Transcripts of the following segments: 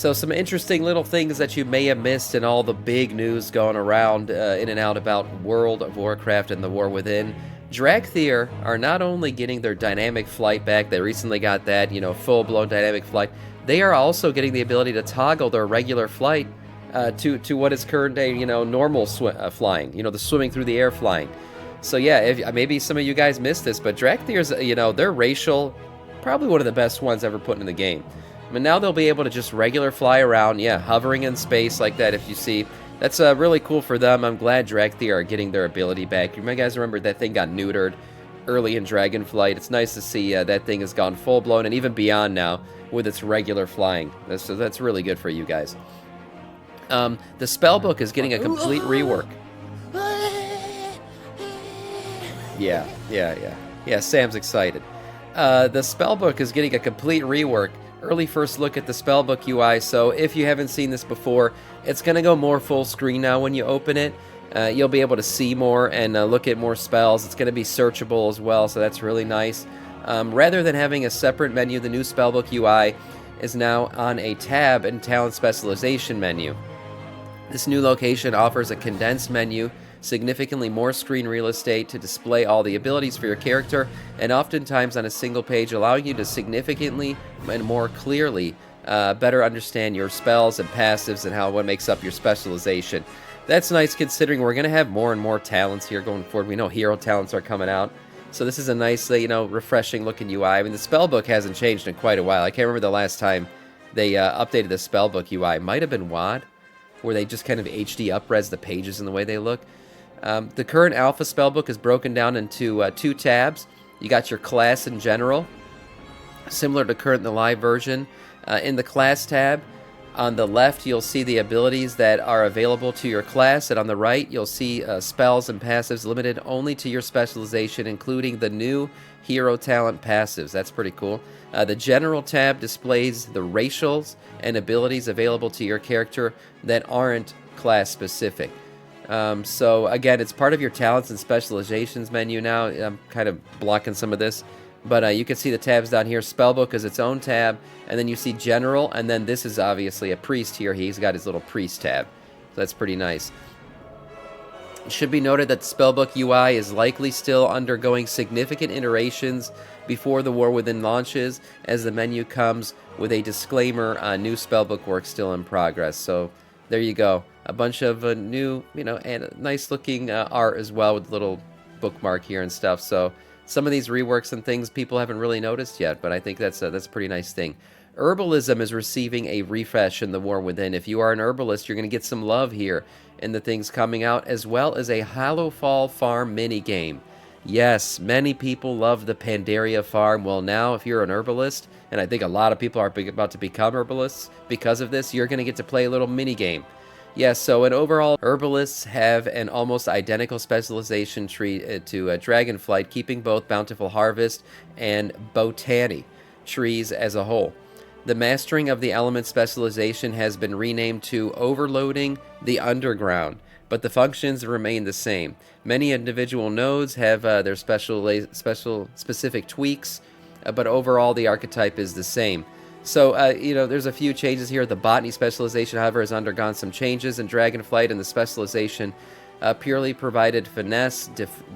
So some interesting little things that you may have missed in all the big news going around in and out about World of Warcraft and the War Within. Dragthier are not only getting their dynamic flight back, they recently got that, full-blown dynamic flight. They are also getting the ability to toggle their regular flight to what is current day, normal flying, the swimming through the air flying. So yeah, maybe some of you guys missed this, but Dragthier's, they're racial, probably one of the best ones ever put in the game. But now they'll be able to just regular fly around, hovering in space like that if you see. That's really cool for them. I'm glad Dragthier are getting their ability back. You guys remember that thing got neutered early in Dragonflight. It's nice to see that thing has gone full-blown and even beyond now with its regular flying. So that's really good for you guys. The Spellbook is getting a complete rework. Yeah, Sam's excited. The Spellbook is getting a complete rework. Early first look at the Spellbook UI, so if you haven't seen this before, it's going to go more full screen now when you open it. You'll be able to see more and look at more spells. It's going to be searchable as well, so that's really nice. Rather than having a separate menu, the new Spellbook UI is now on a tab in Talent Specialization menu. This new location offers a condensed menu, significantly more screen real estate to display all the abilities for your character, and oftentimes on a single page, allowing you to significantly and more clearly better understand your spells and passives and what makes up your specialization. That's nice considering we're going to have more and more talents here going forward. We know hero talents are coming out, so this is a nice, refreshing looking UI. I mean, the Spellbook hasn't changed in quite a while. I can't remember the last time they updated the Spellbook UI. It might have been WoD, where they just kind of HD up-res the pages and the way they look. The current alpha spellbook is broken down into 2 tabs. You got your class in general, similar to current in the live version. In the class tab, on the left you'll see the abilities that are available to your class, and on the right you'll see spells and passives limited only to your specialization, including the new hero talent passives. That's pretty cool. The general tab displays the racials and abilities available to your character that aren't class specific. So again, it's part of your talents and specializations menu now. I'm kind of blocking some of this, but you can see the tabs down here. Spellbook is its own tab, and then you see general, and then this is obviously a priest here. He's got his little priest tab, so that's pretty nice. It should be noted that the Spellbook UI is likely still undergoing significant iterations before the War Within launches, as the menu comes with a disclaimer on new Spellbook work still in progress. So there you go. A bunch of new, and nice looking art as well with little bookmark here and stuff. So some of these reworks and things people haven't really noticed yet, but I think that's a pretty nice thing. Herbalism is receiving a refresh in the War Within. If you are an herbalist, you're going to get some love here in the things coming out, as well as a Hallowfall farm minigame. Yes, many people love the Pandaria farm. Well, now if you're an herbalist, and I think a lot of people are about to become herbalists because of this, you're going to get to play a little minigame. Yes, so in overall, herbalists have an almost identical specialization tree to Dragonflight, keeping both Bountiful Harvest and Botany trees as a whole. The Mastering of the Element specialization has been renamed to Overloading the Underground, but the functions remain the same. Many individual nodes have their specific tweaks, but overall the archetype is the same. So, there's a few changes here. The botany specialization, however, has undergone some changes in Dragonflight, and the specialization purely provided finesse,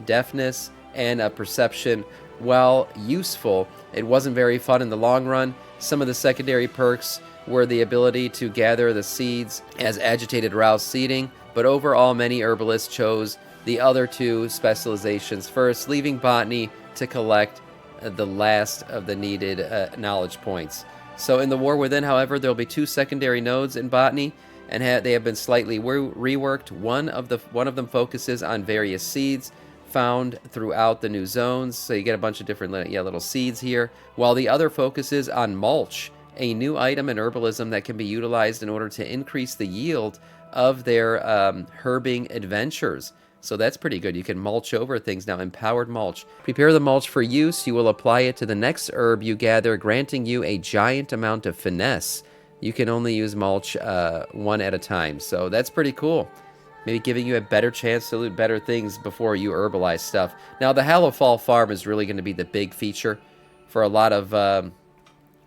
deafness, and perception. While useful, it wasn't very fun in the long run. Some of the secondary perks were the ability to gather the seeds as agitated rouse seeding, but overall many herbalists chose the other 2 specializations first, leaving botany to collect the last of the needed knowledge points. So in the War Within, however, there will be 2 secondary nodes in botany, and they have been slightly reworked. One of them focuses on various seeds found throughout the new zones, so you get a bunch of different little seeds here, while the other focuses on mulch, a new item in herbalism that can be utilized in order to increase the yield of their herbing adventures. So that's pretty good. You can mulch over things now. Empowered mulch. Prepare the mulch for use. You will apply it to the next herb you gather, granting you a giant amount of finesse. You can only use mulch 1 at a time. So that's pretty cool. Maybe giving you a better chance to loot better things before you herbalize stuff. Now, the Hallowfall farm is really going to be the big feature for a lot of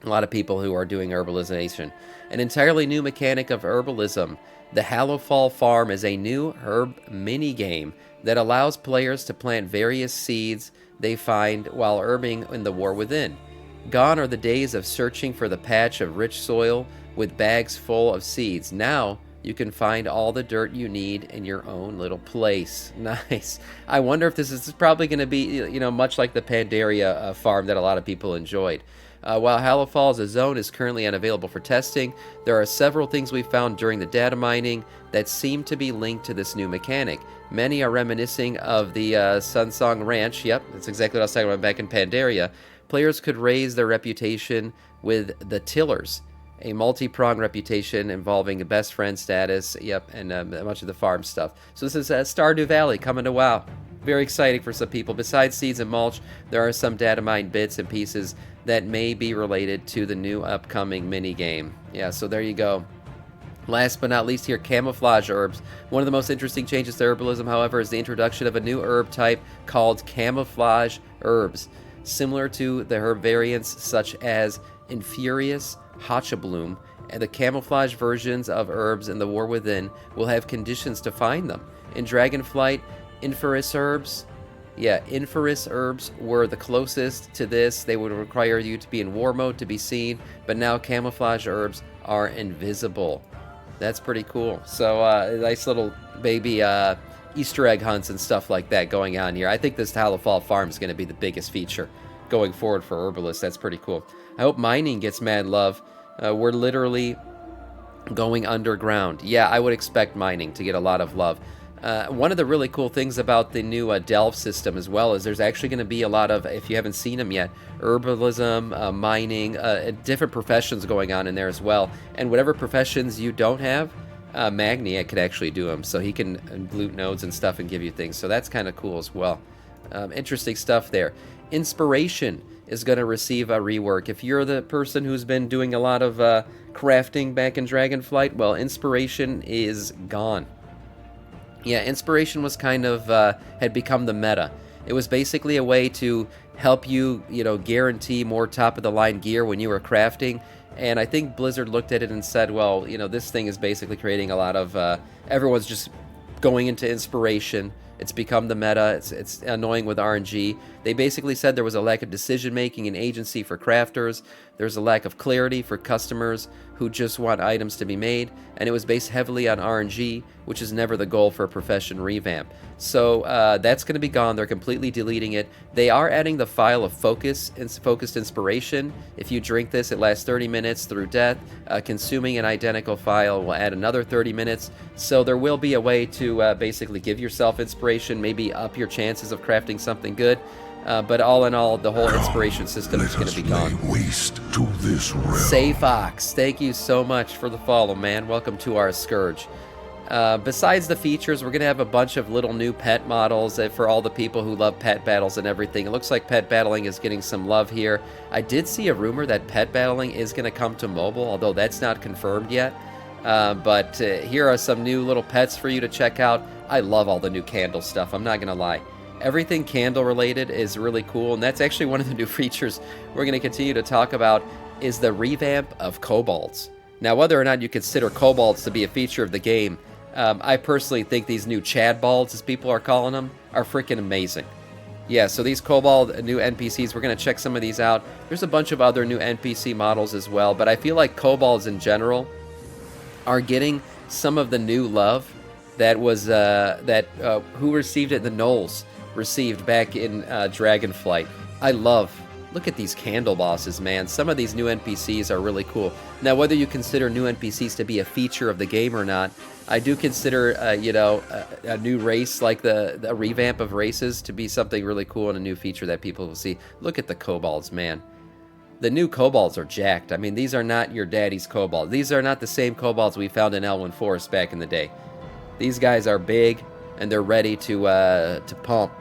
A lot of people who are doing herbalization. An entirely new mechanic of herbalism. The Hallowfall Farm is a new herb minigame that allows players to plant various seeds they find while herbing in the War Within. Gone are the days of searching for the patch of rich soil with bags full of seeds. Now you can find all the dirt you need in your own little place. Nice. I wonder if this is probably going to be, much like the Pandaria farm that a lot of people enjoyed. While Hallowfall as a zone is currently unavailable for testing, there are several things we found during the data mining that seem to be linked to this new mechanic. Many are reminiscing of the Sunsong Ranch. Yep, that's exactly what I was talking about back in Pandaria. Players could raise their reputation with the Tillers, a multi-pronged reputation involving a best friend status, and much of the farm stuff. So this is Stardew Valley coming to WoW. Very exciting for some people. Besides seeds and mulch, there are some data mine bits and pieces that may be related to the new upcoming minigame. Yeah, so there you go. Last but not least here, camouflage herbs. One of the most interesting changes to herbalism, however, is the introduction of a new herb type called camouflage herbs. Similar to the herb variants such as Infurious, Hatchabloom, and the camouflage versions of herbs in the War Within will have conditions to find them. In Dragonflight, Infurious herbs were the closest to this. They would require you to be in war mode to be seen, but now camouflage herbs are invisible. That's pretty cool. So nice little baby Easter egg hunts and stuff like that going on here. I think this Hallowfall Farm is going to be the biggest feature going forward for herbalists. That's pretty cool. I hope mining gets mad love. We're literally going underground. Yeah, I would expect mining to get a lot of love. One of the really cool things about the new Delve system as well is there's actually going to be a lot of, if you haven't seen them yet, herbalism, mining, different professions going on in there as well. And whatever professions you don't have, Magniac could actually do them. So he can loot nodes and stuff and give you things. So that's kind of cool as well. Interesting stuff there. Inspiration is going to receive a rework. If you're the person who's been doing a lot of crafting back in Dragonflight, well, Inspiration is gone. Yeah, Inspiration was kind of, had become the meta. It was basically a way to help you, guarantee more top-of-the-line gear when you were crafting. And I think Blizzard looked at it and said, well, this thing is basically creating a lot of, everyone's just going into Inspiration. It's become the meta. It's annoying with RNG. They basically said there was a lack of decision-making and agency for crafters. There's a lack of clarity for customers who just want items to be made. And it was based heavily on RNG, which is never the goal for a profession revamp. So that's going to be gone. They're completely deleting it. They are adding the file of focused inspiration. If you drink this, it lasts 30 minutes through death. Consuming an identical file will add another 30 minutes. So there will be a way to basically give yourself inspiration, maybe up your chances of crafting something good. But all in all, the whole inspiration system is going to be gone. Waste to this realm. Say Fox, thank you so much for the follow, man. Welcome to our Scourge. Besides the features, we're going to have a bunch of little new pet models for all the people who love pet battles and everything. It looks like pet battling is getting some love here. I did see a rumor that pet battling is going to come to mobile, although that's not confirmed yet. But here are some new little pets for you to check out. I love all the new candle stuff, I'm not going to lie. Everything candle related is really cool, and that's actually one of the new features we're going to continue to talk about is the revamp of kobolds. Now, whether or not you consider kobolds to be a feature of the game, I personally think these new chadbalds, as people are calling them, are freaking amazing. Yeah, so these kobold new NPCs, we're going to check some of these out. There's a bunch of other new NPC models as well, but I feel like kobolds in general are getting some of the new love that was who received it? The Gnolls received back in Dragonflight. Look at these candle bosses, man. Some of these new NPCs are really cool. Now, whether you consider new NPCs to be a feature of the game or not, I do consider, a new race, like the revamp of races, to be something really cool and a new feature that people will see. Look at the kobolds, man. The new kobolds are jacked. I mean, these are not your daddy's kobolds. These are not the same kobolds we found in Elwyn Forest back in the day. These guys are big, and they're ready to pump.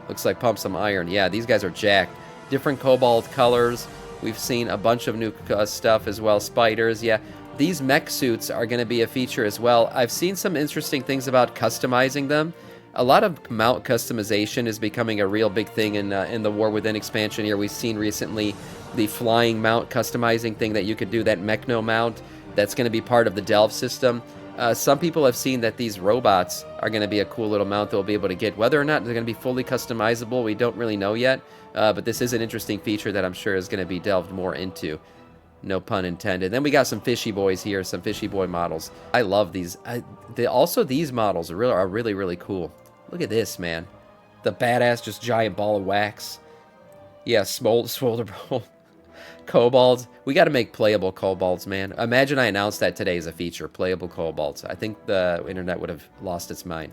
Looks like pump some iron. Yeah, these guys are jacked. Different kobold colors. We've seen a bunch of new stuff as well. Spiders, yeah. These mech suits are going to be a feature as well. I've seen some interesting things about customizing them. A lot of mount customization is becoming a real big thing in the War Within expansion here. We've seen recently the flying mount customizing thing that you could do, that Mechno mount that's going to be part of the Delve system. Some people have seen that these robots are going to be a cool little mount they'll be able to get. Whether or not they're going to be fully customizable, we don't really know yet. But this is an interesting feature that I'm sure is going to be delved more into. No pun intended. Then we got some fishy boys here, some fishy boy models. I love these. Also, these models are really, really cool. Look at this, man. The badass, just giant ball of wax. Yeah, Smolder Bowl. Kobolds. We got to make playable kobolds, man. Imagine I announced that today as a feature, playable kobolds. I think the internet would have lost its mind.